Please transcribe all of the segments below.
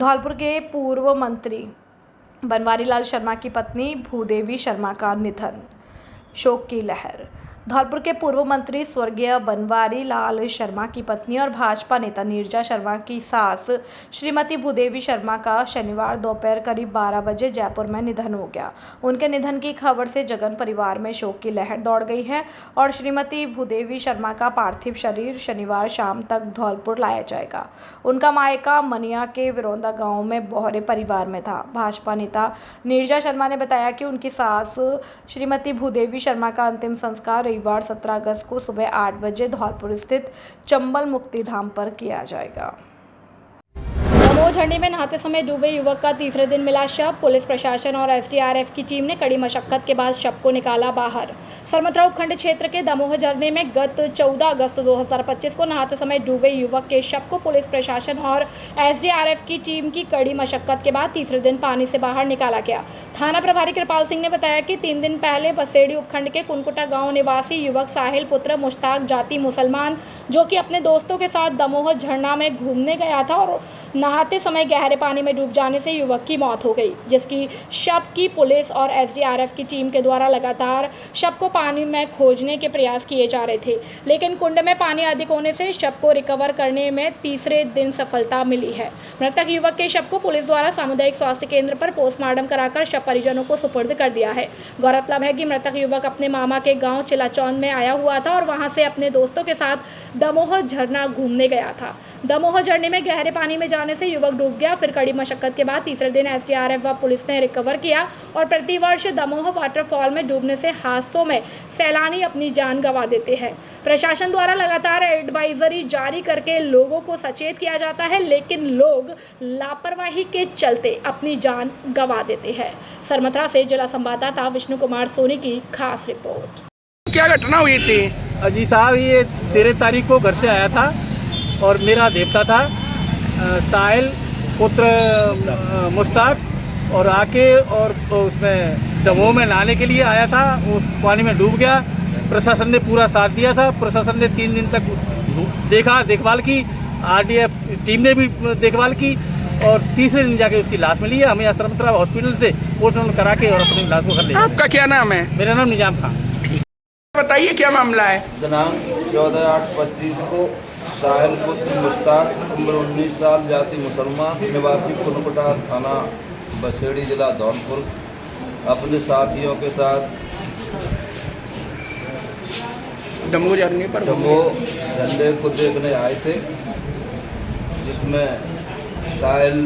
धौलपुर के पूर्व मंत्री बनवारी लाल शर्मा की पत्नी भूदेवी शर्मा का निधन, शोक की लहर। धौलपुर के पूर्व मंत्री स्वर्गीय बनवारी लाल शर्मा की पत्नी और भाजपा नेता नीरजा शर्मा की सास श्रीमती भूदेवी शर्मा का शनिवार दोपहर करीब 12 बजे जयपुर में निधन हो गया। उनके निधन की खबर से जगन परिवार में शोक की लहर दौड़ गई है और श्रीमती भूदेवी शर्मा का पार्थिव शरीर शनिवार शाम तक धौलपुर लाया जाएगा। उनका मायका मनिया के विरोंदा गांव में बोहरे परिवार में था। भाजपा नेता नीरजा शर्मा ने बताया कि उनकी सास श्रीमती भूदेवी शर्मा का अंतिम संस्कार रविवार 17 अगस्त को सुबह 8 बजे धौलपुर स्थित चंबल मुक्तिधाम पर किया जाएगा। दमोह झरने में नहाते समय डूबे युवक का तीसरे दिन मिला शव। पुलिस प्रशासन और एसडीआरएफ की टीम ने कड़ी मशक्कत के बाद शव को निकाला बाहर। सरमथरा उपखंड क्षेत्र के दमोह झरने में गत 14 अगस्त 2025 को नहाते समय डूबे युवक के शव को पुलिस प्रशासन और एसडीआरएफ की टीम की कड़ी मशक्कत के बाद तीसरे दिन पानी से बाहर निकाला गया। थाना प्रभारी कृपाल सिंह ने बताया कि 3 दिन पहले बसेड़ी उपखंड के कुनकुटा गांव निवासी युवक साहिल पुत्र मुश्ताक जाति मुसलमान, जो कि अपने दोस्तों के साथ दमोह झरना में घूमने गया था और नहाते समय गहरे पानी में डूब जाने से युवक की मौत हो गई, जिसकी शव की पुलिस और एसडीआरएफ की टीम के द्वारा लगातार शव को पानी में खोजने के प्रयास किए जा रहे थे, लेकिन कुंड में पानी अधिक होने से शव को रिकवर करने में तीसरे दिन सफलता मिली है। मृतक युवक के शव को पुलिस द्वारा सामुदायिक स्वास्थ्य केंद्र पर पोस्टमार्टम कराकर शव परिजनों को सुपुर्द कर दिया है। गौरतलब है कि मृतक युवक अपने मामा के गाँव चिलाचौन में आया हुआ था और वहां से अपने दोस्तों के साथ दमोह झरना घूमने गया था। दमोह झरने में गहरे पानी में जाने से युवक डूब गया। फिर कड़ी मशक्कत के बाद तीसरे दिन एसडीआरएफ व पुलिस ने रिकवर किया और प्रतिवर्ष दमोह वाटरफॉल में डूबने से हादसों में सैलानी अपनी जान गंवा देते हैं। प्रशासन द्वारा लगातार एडवाइजरी जारी करके लोगों को सचेत किया जाता है, लेकिन लोग लापरवाही के चलते अपनी जान गंवा देते हैं। सरमथरा से जिला संवाददाता विष्णु कुमार सोनी की खास रिपोर्ट। क्या घटना हुई थी? अजी साहब, ये 13 तारीख को घर से आया था और मेरा देवता था साहिल पुत्र मुश्ताक, और आके और उसमें दमोह में नहाने के लिए आया था। उस पानी में डूब गया। प्रशासन ने पूरा साथ दिया था। प्रशासन ने 3 दिन तक देखभाल की, आरडीएफ टीम ने भी देखभाल की और तीसरे दिन जाके उसकी लाश मिली है। हमें सरमथरा हॉस्पिटल से पोस्टमार्टम करा के और अपनी लाश को कर लिया। आपका क्या नाम है? मेरा नाम निजाम खान। बताइए क्या मामला है? दिनांक 14/8/25 को साहिल पुत्र मुश्ताक, उम्र 19 साल, जाति मुसलमान, निवासी कुनकुटा, थाना बसेड़ी, जिला धौलपुर, अपने साथियों के साथ दमोह झरने पर दमोह झरने को देखने आए थे, जिसमें साहिल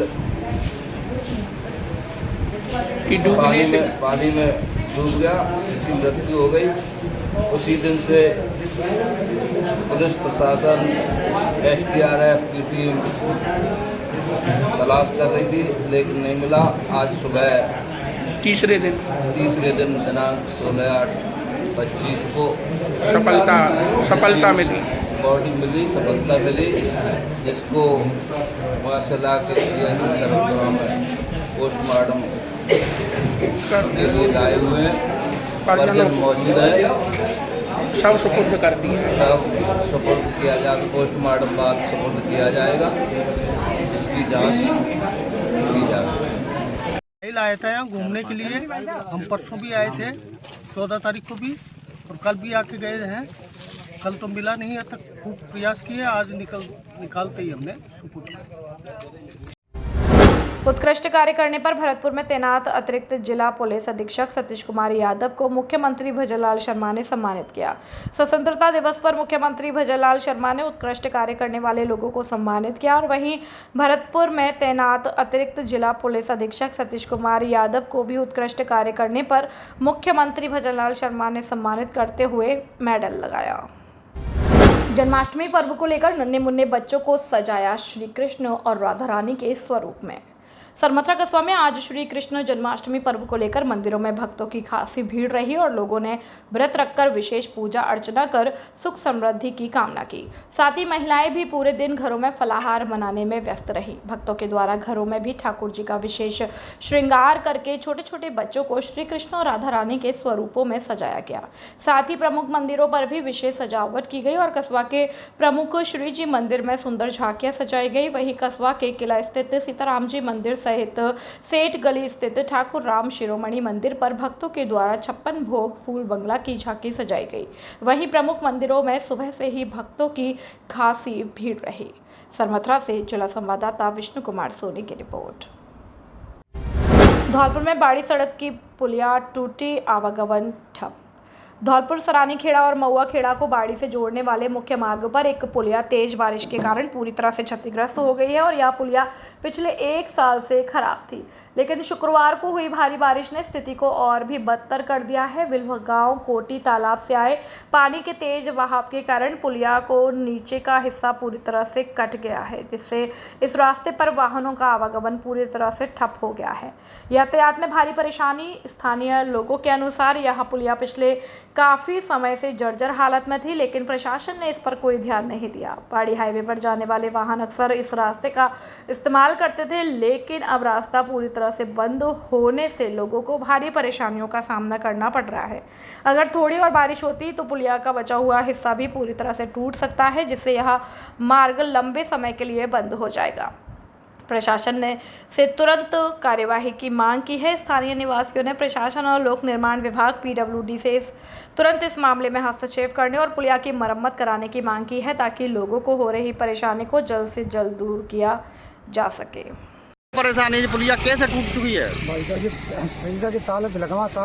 पानी में डूब गया, इसकी मृत्यु हो गई। उसी दिन से पुलिस प्रशासन, एसडीआरएफ की टीम तलाश कर रही थी, लेकिन नहीं मिला। आज सुबह तीसरे दिन दिनांक 16/8/25 को सफलता मिली, बॉडी मिली, सफलता मिली, जिसको माशाल्लाह के सीएससी सरमथरा में पोस्टमार्टम के लिए लाए हुए हैं। परिजन मौजूद है। सब सुपुर्द कर दिए। सब सुपुर्द किया जाएगा, पोस्टमार्टम बाद सुपुर्द किया जाएगा, इसकी जांच की जाएगी। आए थे यहाँ घूमने के लिए। हम परसों भी आए थे, 14 तारीख को भी, और कल भी आके गए हैं। कल तो मिला नहीं है, तक खूब प्रयास किए, आज निकालते ही हमने सुपुर्द। उत्कृष्ट कार्य करने पर भरतपुर में तैनात अतिरिक्त जिला पुलिस अधीक्षक सतीश कुमार यादव को मुख्यमंत्री भजनलाल शर्मा ने सम्मानित किया। स्वतंत्रता दिवस पर मुख्यमंत्री भजनलाल शर्मा ने उत्कृष्ट कार्य करने वाले लोगों को सम्मानित किया और वहीं भरतपुर में तैनात अतिरिक्त जिला पुलिस अधीक्षक सतीश कुमार यादव को भी उत्कृष्ट कार्य करने पर मुख्यमंत्री भजनलाल शर्मा ने सम्मानित करते हुए मेडल लगाया। जन्माष्टमी पर्व को लेकर नन्हे मुन्ने बच्चों को सजाया श्री कृष्ण और राधा रानी के स्वरूप में। सरमथरा कस्बा में आज श्री कृष्ण जन्माष्टमी पर्व को लेकर मंदिरों में भक्तों की खासी भीड़ रही और लोगों ने व्रत रखकर विशेष पूजा अर्चना कर सुख समृद्धि की कामना की। साथ ही महिलाएं भी पूरे दिन घरों में फलाहार बनाने में व्यस्त रही। भक्तों के द्वारा घरों में भी ठाकुर जी का विशेष श्रृंगार करके छोटे छोटे बच्चों को श्री कृष्ण और राधा रानी के स्वरूपों में सजाया गया। साथ ही प्रमुख मंदिरों पर भी विशेष सजावट की गई और कस्बा के प्रमुख श्री जी मंदिर में सुंदर झांकियां सजाई गई। वहीं कस्बा के किला स्थित सीताराम जी मंदिर सहित सेठ गली स्थित ठाकुर राम शिरोमणि मंदिर पर भक्तों के द्वारा 56 भोग फूल बंगला की झांकी सजाई गई। वहीं प्रमुख मंदिरों में सुबह से ही भक्तों की खासी भीड़ रही। सरमथरा से जिला संवाददाता विष्णु कुमार सोनी की रिपोर्ट। धौलपुर में बाड़ी सड़क की पुलिया टूटी, आवागमन ठप। धौलपुर सरानी खेड़ा और महुआ खेड़ा को बाड़ी से जोड़ने वाले मुख्य मार्ग पर एक पुलिया तेज बारिश के कारण पूरी तरह से क्षतिग्रस्त हो गई है और यह पुलिया पिछले 1 साल से खराब थी, लेकिन शुक्रवार को हुई भारी बारिश ने स्थिति को और भी बदतर कर दिया है। विल्हगांव कोटी तालाब से आए पानी के तेज बहाव के कारण पुलिया को नीचे का हिस्सा पूरी तरह से कट गया है, जिससे इस रास्ते पर वाहनों का आवागमन पूरी तरह से ठप हो गया है। यातायात में भारी परेशानी। स्थानीय लोगों के अनुसार यह पुलिया पिछले काफी समय से जर्जर हालत में थी, लेकिन प्रशासन ने इस पर कोई ध्यान नहीं दिया। पहाड़ी हाईवे पर जाने वाले वाहन अक्सर इस रास्ते का इस्तेमाल करते थे, लेकिन अब रास्ता पूरी तरह से बंद होने से लोगों को भारी परेशानियों का सामना करना पड़ रहा है। अगर थोड़ी और बारिश होती तो पुलिया का बचा हुआ हिस्सा भी पूरी तरह से टूट सकता है, जिससे यह मार्ग लंबे समय के लिए बंद हो जाएगा। प्रशासन ने से तुरंत कार्यवाही की मांग की है। स्थानीय निवासियों ने प्रशासन और लोक निर्माण विभाग PWD से तुरंत इस मामले में हस्तक्षेप करने और पुलिया की मरम्मत कराने की मांग की है, ताकि लोगों को हो रही परेशानी को जल्द से जल्द दूर किया जा सके। परेशानी पुलिया कैसे टूट चुकी है? भाई साहब ये सईदा के ताल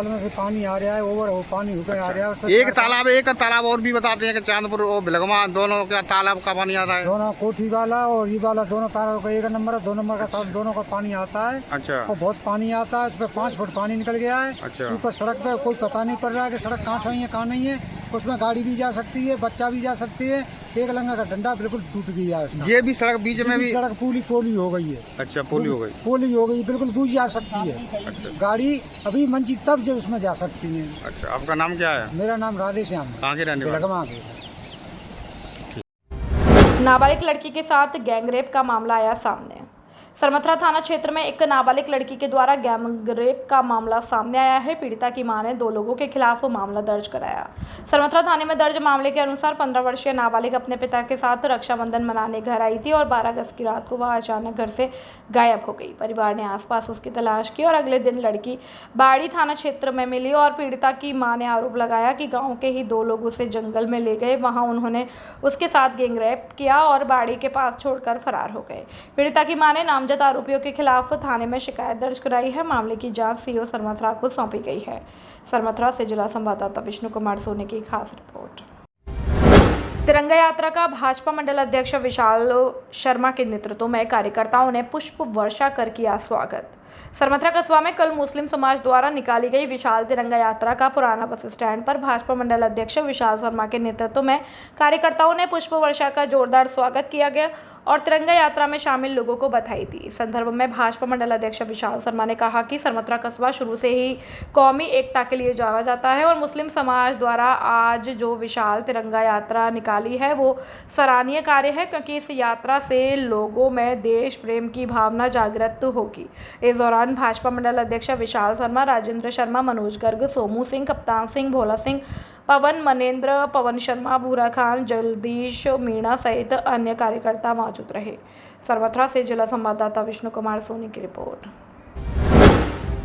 में से पानी आ रहा है, ओवर वो पानी होकर आ रहा है। एक तालाब और भी बताते हैं कि चांदपुर और बिलगमा दोनों का तालाब का पानी आता है। दोनों कोठी वाला और ये वाला दोनों तालाब का 1 नंबर है, 2 नंबर का तालाब दोनों का पानी आता है। अच्छा। और बहुत पानी आता है, उसमें 5 फुट पानी निकल गया है। अच्छा। ऊपर सड़क पे कोई पता नहीं पड़ रहा है कि सड़क कहाँ है कहाँ नहीं है। उसमें गाड़ी भी जा सकती है, बच्चा भी जा सकती है। एक लंगा का डंडा बिल्कुल टूट गया है। ये भी सड़क बीच में भी सड़क पोली हो गई है। अच्छा, पोली हो गई, बिल्कुल दूर जा सकती है। अच्छा। गाड़ी अभी मंजी तब जो उसमें जा सकती है। अच्छा, आपका नाम क्या है? मेरा नाम राधे श्याम है। कहाँ के रहने वाले? नाबालिग लड़की के साथ गैंगरेप का मामला आया सामने। सरमथरा थाना क्षेत्र में एक नाबालिग लड़की के द्वारा गैंगरेप का मामला सामने आया है। पीड़िता की मां ने 2 लोगों के खिलाफ मामला दर्ज कराया। सरमथरा थाने में दर्ज मामले के अनुसार 15 वर्षीय नाबालिग अपने पिता के साथ रक्षाबंधन मनाने घर आई थी और 12 अगस्त की रात को वह अचानक घर से गायब हो गई। परिवार ने आसपास उसकी तलाश की और अगले दिन लड़की बाड़ी थाना क्षेत्र में मिली और पीड़िता की मां ने आरोप लगाया कि गाँव के ही 2 लोग उसे जंगल में ले गए। वहाँ उन्होंने उसके साथ गैंगरेप किया और बाड़ी के पास छोड़कर फरार हो गए। पीड़िता की मां ने नामजद आरोपियों के खिलाफ थाने में शिकायत दर्ज कराई है। मामले की जांच सीओ सरमथरा को सौंपी गई है। सरमथरा से जिला संवाददाता विष्णु कुमार सोनी की खास रिपोर्ट। तिरंगा यात्रा का भाजपा मंडल अध्यक्ष विशाल शर्मा के नेतृत्व में कार्यकर्ताओं ने पुष्प वर्षा कर किया स्वागत। सरमथरा कस्बा में कल मुस्लिम समाज द्वारा निकाली गई विशाल तिरंगा यात्रा का पुराना बस स्टैंड पर भाजपा मंडल अध्यक्ष विशाल शर्मा के नेतृत्व में कार्यकर्ताओं ने पुष्प वर्षा का जोरदार स्वागत किया गया और तिरंगा यात्रा में शामिल लोगों को बधाई दी। इस संदर्भ में भाजपा मंडल अध्यक्ष विशाल शर्मा ने कहा कि सरमथरा कस्बा शुरू से ही कौमी एकता के लिए जाना जाता है और मुस्लिम समाज द्वारा आज जो विशाल तिरंगा यात्रा निकाली है वो सराहनीय कार्य है, क्योंकि इस यात्रा से लोगों में देश प्रेम की भावना जागृत होगी। इस दौरान भाजपा मंडल अध्यक्ष विशाल शर्मा, राजेंद्र शर्मा, मनोज गर्ग, सोमू सिंह, कप्तान सिंह, भोला सिंह, पवन मनेंद्र, पवन शर्मा, भूरा खान, जगदीश मीणा सहित अन्य कार्यकर्ता मौजूद रहे। सरमथरा से जिला संवाददाता विष्णु कुमार सोनी की रिपोर्ट।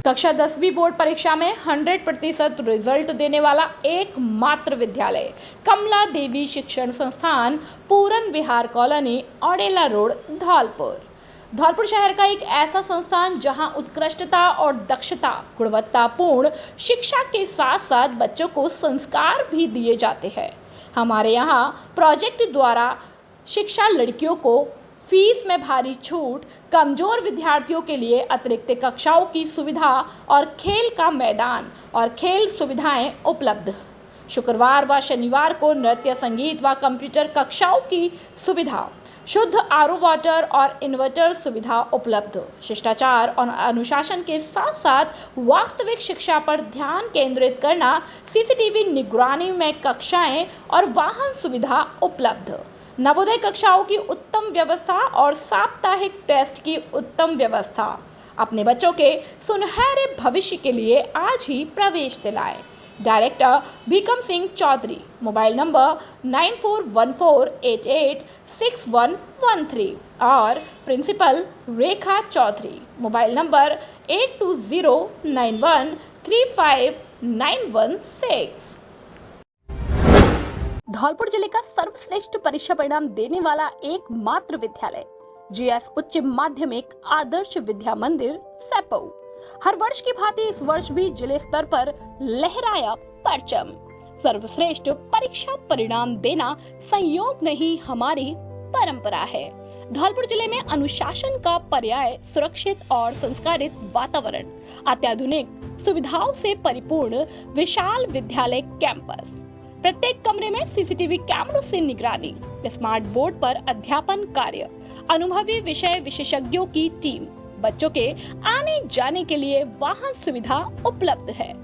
कक्षा 10वीं बोर्ड परीक्षा में 100% रिजल्ट देने वाला एकमात्र विद्यालय कमला देवी शिक्षण संस्थान, पूरन विहार कॉलोनी, औडेला रोड, धौलपुर शहर का एक ऐसा संस्थान जहां उत्कृष्टता और दक्षता, गुणवत्तापूर्ण शिक्षा के साथ साथ बच्चों को संस्कार भी दिए जाते हैं। हमारे यहाँ प्रोजेक्ट द्वारा शिक्षा, लड़कियों को फीस में भारी छूट, कमजोर विद्यार्थियों के लिए अतिरिक्त कक्षाओं की सुविधा और खेल का मैदान और खेल सुविधाएं उपलब्ध। शुक्रवार व शनिवार को नृत्य, संगीत व कंप्यूटर कक्षाओं की सुविधा। शुद्ध आरओ वाटर और इन्वर्टर सुविधा उपलब्ध, शिष्टाचार और अनुशासन के साथ साथ वास्तविक शिक्षा पर ध्यान केंद्रित करना, सीसीटीवी निगरानी में कक्षाएं और वाहन सुविधा उपलब्ध, नवोदय कक्षाओं की उत्तम व्यवस्था और साप्ताहिक टेस्ट की उत्तम व्यवस्था। अपने बच्चों के सुनहरे भविष्य के लिए आज ही प्रवेश दिलाएं। Director Bhikam Singh Chaudhary, mobile number 9414886113 और principal Rekha Chaudhary, mobile number 8209135916। Dholpur जिले का सर्वश्रेष्ठ परीक्षा परिणाम देने वाला एकमात्र विद्यालय जीएस उच्च माध्यमिक आदर्श विद्या मंदिर सैपौ हर वर्ष की भांति इस वर्ष भी जिले स्तर पर लहराया परचम। सर्वश्रेष्ठ परीक्षा परिणाम देना संयोग नहीं, हमारी परंपरा है। धौलपुर जिले में अनुशासन का पर्याय सुरक्षित और संस्कारित वातावरण, अत्याधुनिक सुविधाओं से परिपूर्ण विशाल विद्यालय कैंपस, प्रत्येक कमरे में सीसीटीवी कैमरों से निगरानी, स्मार्ट बोर्ड पर अध्यापन कार्य, अनुभवी विषय विशेषज्ञों की टीम, बच्चों के आने जाने के लिए वाहन सुविधा उपलब्ध है।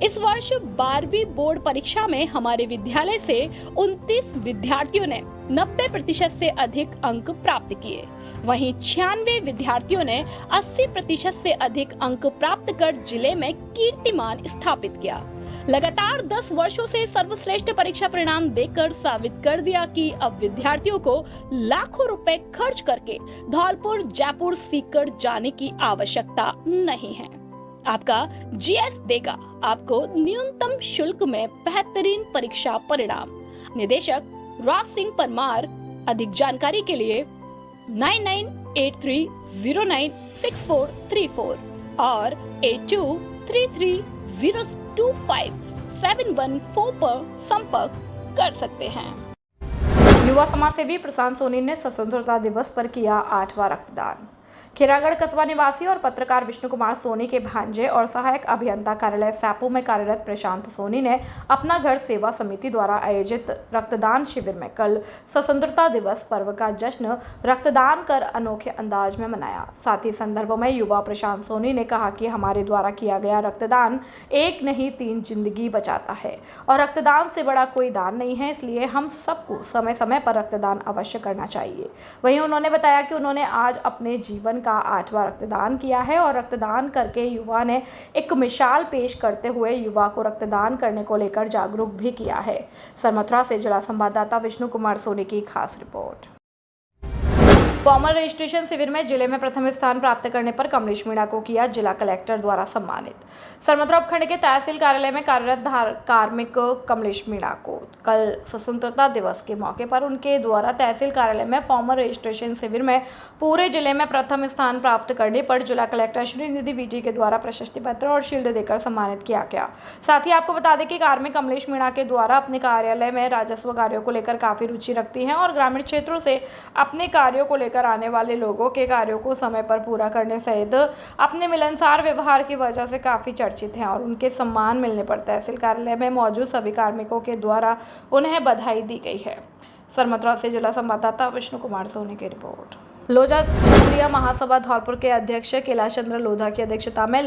इस वर्ष 12वीं बोर्ड परीक्षा में हमारे विद्यालय से 29 विद्यार्थियों ने 90% से अधिक अंक प्राप्त किए। वहीं 96 विद्यार्थियों ने 80% से अधिक अंक प्राप्त कर जिले में कीर्तिमान स्थापित किया। लगातार 10 वर्षों से सर्वश्रेष्ठ परीक्षा परिणाम देकर साबित कर दिया कि अब विद्यार्थियों को लाखों रुपए खर्च करके धौलपुर जयपुर सीकर जाने की आवश्यकता नहीं है। आपका जीएस देगा आपको न्यूनतम शुल्क में बेहतरीन परीक्षा परिणाम। निदेशक राज सिंह परमार। अधिक जानकारी के लिए 9983096434 और 8233025714 पर संपर्क कर सकते हैं। युवा समाज सेवी प्रशांत सोनी ने स्वतंत्रता दिवस पर किया 8वां रक्तदान। खेरागढ़ कस्बा निवासी और पत्रकार विष्णु कुमार सोनी के भांजे और सहायक अभियंता कार्यालय सैपू में कार्यरत प्रशांत सोनी ने अपना घर सेवा समिति द्वारा आयोजित रक्तदान शिविर में कल स्वतंत्रता दिवस पर्व का जश्न रक्तदान कर अनोखे अंदाज में मनाया। साथ ही संदर्भ में युवा प्रशांत सोनी ने कहा कि हमारे द्वारा किया गया रक्तदान एक नहीं 3 जिंदगी बचाता है और रक्तदान से बड़ा कोई दान नहीं है, इसलिए हम सबको समय समय पर रक्तदान अवश्य करना चाहिए। वहीं उन्होंने बताया कि उन्होंने आज अपने जीवन का 8वां रक्तदान किया है और रक्तदान करके युवा ने एक मिसाल पेश करते हुए युवा को रक्तदान करने को लेकर जागरूक भी किया है। सरमथुरा से जिला संवाददाता विष्णु कुमार सोनी की खास रिपोर्ट। फॉर्मल रजिस्ट्रेशन शिविर में जिले में प्रथम स्थान प्राप्त करने पर कमलेश मीणा को किया जिला कलेक्टर द्वारा सम्मानित। सरमथुरा उपखंड के तहसील कार्यालय में कार्यरत कार्मिक कमलेश मीणा को कल स्वतंत्रता दिवस के मौके पर उनके द्वारा तहसील कार्यालय में फॉर्मल रजिस्ट्रेशन शिविर में पूरे जिले में प्रथम स्थान प्राप्त करने पर जिला कलेक्टर श्री निधि वीटी के द्वारा प्रशस्ति पत्र और शील्ड देकर सम्मानित किया गया। साथ ही आपको बता दें कि कार्मिक कमलेश मीणा के द्वारा अपने कार्यालय में राजस्व कार्यों को लेकर काफी रुचि रखती हैं और ग्रामीण क्षेत्रों से अपने कार्यों को लेकर आने वाले लोगों के कार्यों को समय पर पूरा करने सहित अपने मिलनसार व्यवहार की वजह से काफी चर्चित हैं और उनके सम्मान मिलने पर तहसील कार्यालय में मौजूद सभी कार्मिकों के द्वारा उन्हें बधाई दी गई है। सरमथुरा से जिला संवाददाता विष्णु कुमार सोनी की रिपोर्ट। लोधा क्षत्रिय महासभा धौलपुर के अध्यक्ष कैलाश चंद्र लोधा की अध्यक्षता में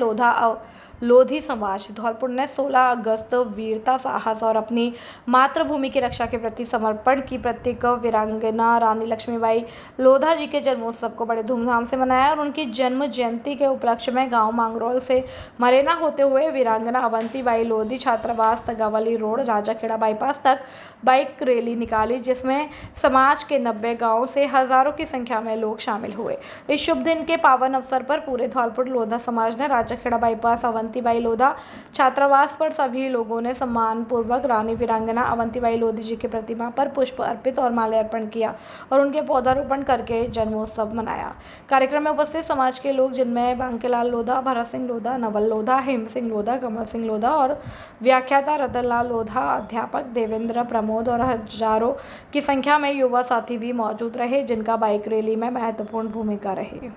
लोधी समाज धौलपुर ने 16 अगस्त वीरता, साहस और अपनी मातृभूमि की रक्षा के प्रति समर्पण की प्रतीक वीरांगना रानी लक्ष्मीबाई लोधा जी के जन्मोत्सव को बड़े धूमधाम से मनाया और उनकी जन्म जयंती के उपलक्ष्य में गांव मांगरोल से मरेना होते हुए वीरांगना अवंतीबाई लोधी छात्रावास तगावली रोड राजाखेड़ा बाईपास तक बाइक रैली निकाली, जिसमें समाज के 90 गाँव से हजारों की संख्या में लोग शामिल हुए। इस शुभ दिन के पावन अवसर पर पूरे धौलपुर लोधा समाज ने राजाखेड़ा बाईपास अवंतीबाई लोधा छात्रावास पर सभी लोगों ने सम्मान पूर्वक रानी वीरांगना अवंतीबाई लोधी जी की प्रतिमा पर पुष्प अर्पित और माल्यार्पण किया और उनके पौधारोपण करके जन्मोत्सव मनाया। कार्यक्रम में उपस्थित समाज के लोग, जिनमें बांकेलाल लोधा, भरत सिंह लोधा, नवल लोधा, हेम सिंह लोधा, कमल सिंह लोधा और व्याख्याता रतनलाल लोधा, अध्यापक देवेंद्र प्रमोद और हजारों की संख्या में युवा साथी भी मौजूद रहे, जिनका बाइक रैली में महत्वपूर्ण भूमिका रही।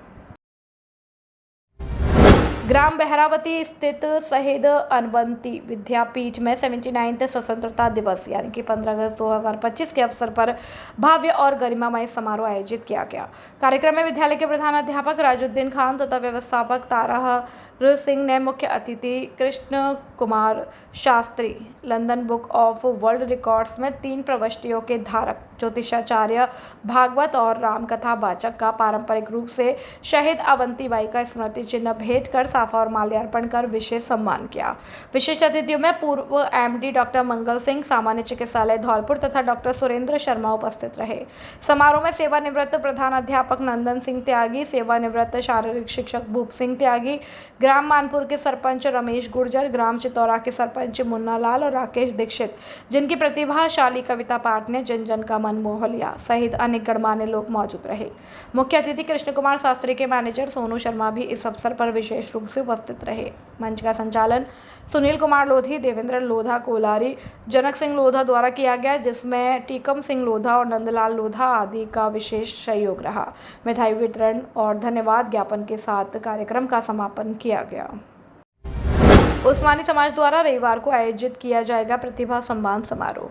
ग्राम बहरावती स्थित शहीद अनवंती विद्यापीठ में 79वें स्वतंत्रता दिवस यानी कि 15 अगस्त 2025 के अवसर पर भव्य और गरिमामय समारोह आयोजित किया गया। कार्यक्रम में विद्यालय के प्रधानाध्यापक राजुद्दीन खान तथा व्यवस्थापक ताराहर सिंह ने मुख्य अतिथि Krishna Kumar Shastri London book of world records में 3 प्रविष्टियों के धारक ज्योतिषाचार्य भागवत और रामकथा वाचक का पारंपरिक रूप से शहीद अवंतीबाई का स्मृति चिन्ह भेंट कर साफा और माल्यार्पण कर विशेष सम्मान किया। विशिष्ट अतिथियों में पूर्व एमडी डॉक्टर मंगल सिंह सामान्य चिकित्सालय धौलपुर तथा डॉक्टर सुरेंद्र शर्मा उपस्थित रहे। समारोह में सेवानिवृत्त प्रधानाध्यापक नंदन सिंह त्यागी, सेवानिवृत्त शारीरिक शिक्षक भूप सिंह त्यागी, ग्राम मानपुर के सरपंच रमेश गुर्जर, ग्राम चितौरा के सरपंच मुन्ना लाल और राकेश दीक्षित, जिनकी प्रतिभाशाली कविता पाठ ने जन जन का मन मोह लिया, सहित अनेक गणमान्य लोग मौजूद रहे। मुख्य अतिथि कृष्ण कुमार शास्त्री के मैनेजर सोनू शर्मा भी इस अवसर पर विशेष रूप से उपस्थित रहे। मंच का संचालन सुनील कुमार लोधी, देवेंद्र लोधा कोलारी, जनक सिंह लोधा द्वारा किया गया, जिसमें टीकम सिंह लोधा और नंदलाल लोधा आदि का विशेष सहयोग रहा। मिठाई वितरण और धन्यवाद ज्ञापन के साथ कार्यक्रम का समापन किया गया। उस्मानी समाज द्वारा रविवार को आयोजित किया जाएगा प्रतिभा सम्मान समारोह।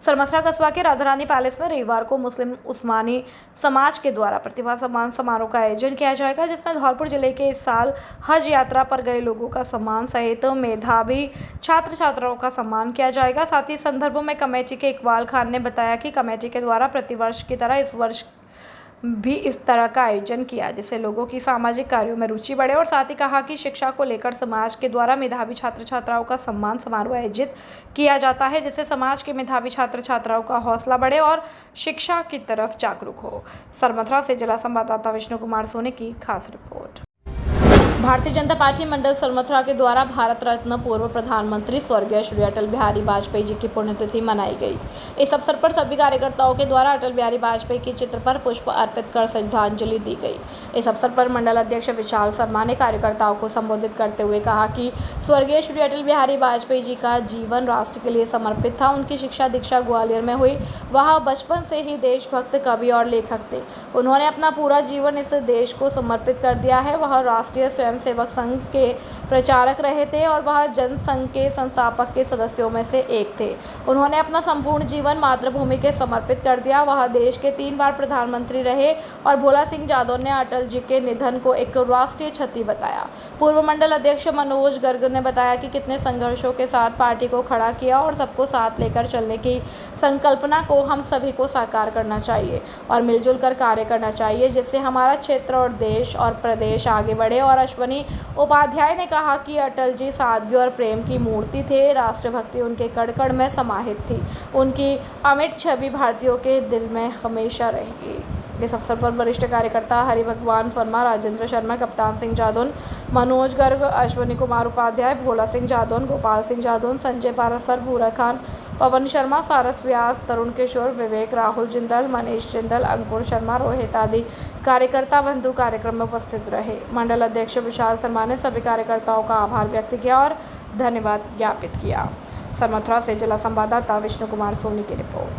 सरमथरा कस्बा के राधारानी पैलेस में रविवार को मुस्लिम उस्मानी समाज के द्वारा प्रतिभा सम्मान समारोह का आयोजन किया जाएगा, जिसमें धौलपुर जिले के इस साल हज यात्रा पर गए लोगों का सम्मान सहित मेधावी छात्र छात्राओं का सम्मान किया जाएगा। साथ ही संदर्भ में कमेटी के इकबाल खान ने बताया कि कमेटी के द्वारा प्रतिवर्ष की तरह इस वर्ष भी इस तरह का आयोजन किया जिससे लोगों की सामाजिक कार्यों में रुचि बढ़े, और साथ ही कहा कि शिक्षा को लेकर समाज के द्वारा मेधावी छात्र छात्राओं का सम्मान समारोह आयोजित किया जाता है, जिससे समाज के मेधावी छात्र छात्राओं का हौसला बढ़े और शिक्षा की तरफ जागरूक हो। सरमथरा से जिला संवाददाता विष्णु कुमार सोनी की खास रिपोर्ट। भारतीय जनता पार्टी मंडल सरमथरा के द्वारा भारत रत्न पूर्व प्रधानमंत्री स्वर्गीय श्री अटल बिहारी वाजपेयी जी की पुण्यतिथि मनाई गई। इस अवसर पर सभी कार्यकर्ताओं के द्वारा अटल बिहारी वाजपेयी के चित्र पर पुष्प अर्पित कर श्रद्धांजलि दी गई। इस अवसर पर मंडल अध्यक्ष विशाल शर्मा ने कार्यकर्ताओं को संबोधित करते हुए कहा कि स्वर्गीय श्री अटल बिहारी वाजपेयी जी का जीवन राष्ट्र के लिए समर्पित था। उनकी शिक्षा दीक्षा ग्वालियर में हुई। वह बचपन से ही देशभक्त कवि और लेखक थे। उन्होंने अपना पूरा जीवन इस देश को समर्पित कर दिया है। वह राष्ट्रीय सेवक संघ के प्रचारक रहे थे और वह जनसंघ के संस्थापक के सदस्यों में से एक थे। उन्होंने अपना संपूर्ण जीवन मातृभूमि के समर्पित कर दिया। वह देश के 3 बार प्रधानमंत्री रहे और भोला सिंह यादव ने अटल जी के निधन को एक राष्ट्रीय क्षति बताया। पूर्व मंडल अध्यक्ष मनोज गर्ग ने बताया कि कितने संघर्षों के साथ पार्टी को खड़ा किया और सबको साथ लेकर चलने की संकल्पना को हम सभी को साकार करना चाहिए और मिलजुल कर कार्य करना चाहिए, जिससे हमारा क्षेत्र और देश और प्रदेश आगे बढ़े। और अश्वनी उपाध्याय ने कहा कि अटल जी सादगी और प्रेम की मूर्ति थे। राष्ट्रभक्ति उनके कण-कण में समाहित थी। उनकी अमिट छवि भारतीयों के दिल में हमेशा रहेगी। इस अवसर पर वरिष्ठ कार्यकर्ता हरिभगवान शर्मा, राजेंद्र शर्मा, कप्तान सिंह जादौन, मनोज गर्ग, अश्वनी कुमार उपाध्याय, भोला सिंह जादौन, गोपाल सिंह जादौन, संजय पारासर, भूरा खान, पवन शर्मा, सारस व्यास, तरुण किशोर, विवेक, राहुल जिंदल, मनीष जिंदल, अंकुर शर्मा, रोहित आदि कार्यकर्ता बंधु कार्यक्रम में उपस्थित रहे। मंडल अध्यक्ष विशाल शर्मा ने सभी कार्यकर्ताओं का आभार व्यक्त किया और धन्यवाद ज्ञापित किया। सरमथरा से जिला संवाददाता विष्णु कुमार सोनी की रिपोर्ट।